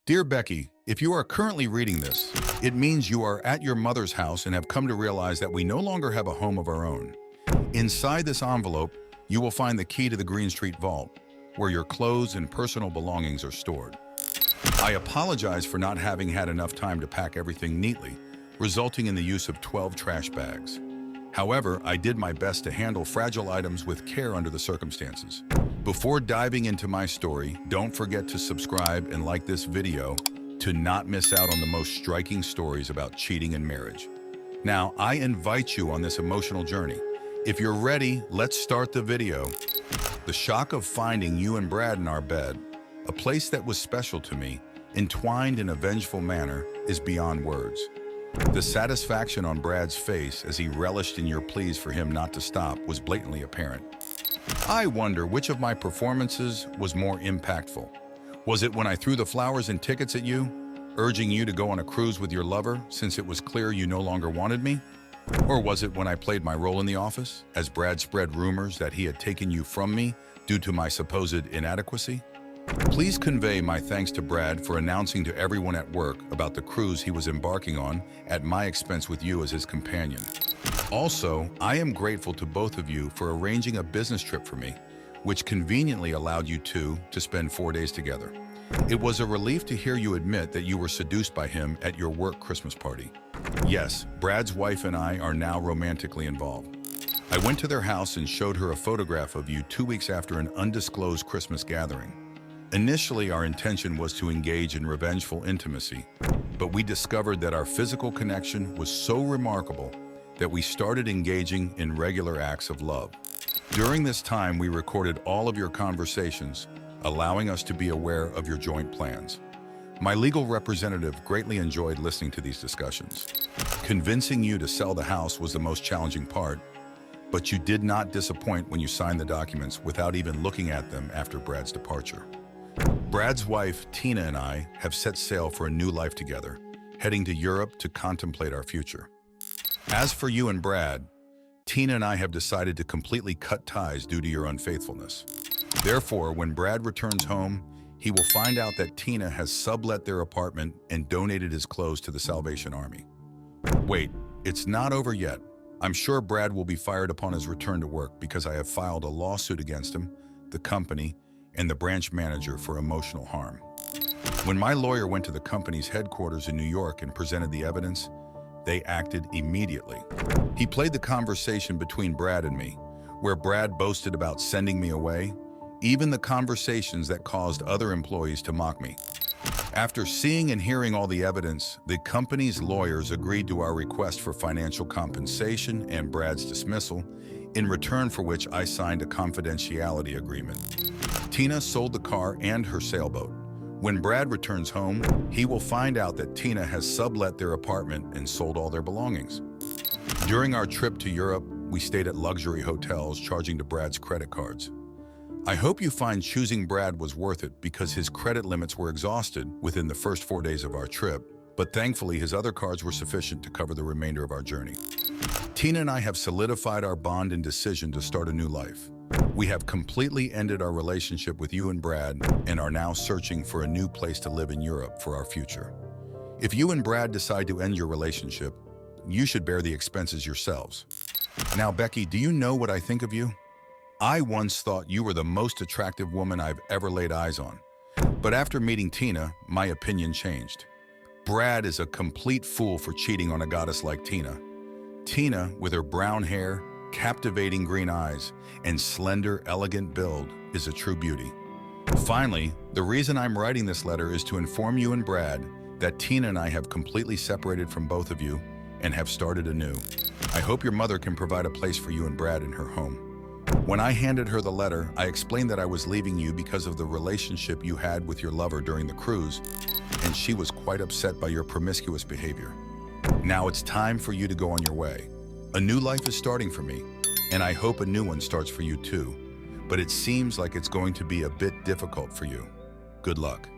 Dear Becky, if you are currently reading this, it means you are at your mother's house and have come to realize that we no longer have a home of our own. Inside this envelope, you will find the key to the Green Street Vault, where your clothes and personal belongings are stored. I apologize for not having had enough time to pack everything neatly, resulting in the use of 12 trash bags. However, I did my best to handle fragile items with care under the circumstances. Before diving into my story, don't forget to subscribe and like this video to not miss out on the most striking stories about cheating in marriage. Now, I invite you on this emotional journey. If you're ready, let's start the video. The shock of finding you and Brad in our bed, a place that was special to me, entwined in a vengeful manner, is beyond words. The satisfaction on Brad's face as he relished in your pleas for him not to stop was blatantly apparent. I wonder which of my performances was more impactful. Was it when I threw the flowers and tickets at you, urging you to go on a cruise with your lover since it was clear you no longer wanted me? Or was it when I played my role in the office, as Brad spread rumors that he had taken you from me due to my supposed inadequacy? Please convey my thanks to Brad for announcing to everyone at work about the cruise he was embarking on at my expense with you as his companion. Also, I am grateful to both of you for arranging a business trip for me, which conveniently allowed you two to spend 4 days together. It was a relief to hear you admit that you were seduced by him at your work Christmas party. Yes, Brad's wife and I are now romantically involved. I went to their house and showed her a photograph of you 2 weeks after an undisclosed Christmas gathering. Initially, our intention was to engage in revengeful intimacy, but we discovered that our physical connection was so remarkable that we started engaging in regular acts of love. During this time, we recorded all of your conversations, allowing us to be aware of your joint plans. My legal representative greatly enjoyed listening to these discussions. Convincing you to sell the house was the most challenging part, but you did not disappoint when you signed the documents without even looking at them after Brad's departure. Brad's wife, Tina, and I have set sail for a new life together, heading to Europe to contemplate our future. As for you and Brad, Tina and I have decided to completely cut ties due to your unfaithfulness. Therefore, when Brad returns home, he will find out that Tina has sublet their apartment and donated his clothes to the Salvation Army. Wait, it's not over yet. I'm sure Brad will be fired upon his return to work because I have filed a lawsuit against him, the company, and the branch manager for emotional harm. When my lawyer went to the company's headquarters in New York and presented the evidence, they acted immediately. He played the conversation between Brad and me, where Brad boasted about sending me away, even the conversations that caused other employees to mock me. After seeing and hearing all the evidence, the company's lawyers agreed to our request for financial compensation and Brad's dismissal, in return for which I signed a confidentiality agreement. Tina sold the car and her sailboat. When Brad returns home, he will find out that Tina has sublet their apartment and sold all their belongings. During our trip to Europe, we stayed at luxury hotels charging to Brad's credit cards. I hope you find choosing Brad was worth it because his credit limits were exhausted within the first 4 days of our trip, but thankfully his other cards were sufficient to cover the remainder of our journey. Tina and I have solidified our bond and decision to start a new life. We have completely ended our relationship with you and Brad and are now searching for a new place to live in Europe for our future. If you and Brad decide to end your relationship, you should bear the expenses yourselves. Now, Becky, do you know what I think of you? I once thought you were the most attractive woman I've ever laid eyes on. But after meeting Tina, my opinion changed. Brad is a complete fool for cheating on a goddess like Tina. Tina, with her brown hair, captivating green eyes, and slender, elegant build, is a true beauty. Finally, the reason I'm writing this letter is to inform you and Brad that Tina and I have completely separated from both of you and have started anew. I hope your mother can provide a place for you and Brad in her home. When I handed her the letter, I explained that I was leaving you because of the relationship you had with your lover during the cruise, and she was quite upset by your promiscuous behavior. Now it's time for you to go on your way. A new life is starting for me, and I hope a new one starts for you too. But it seems like it's going to be a bit difficult for you. Good luck.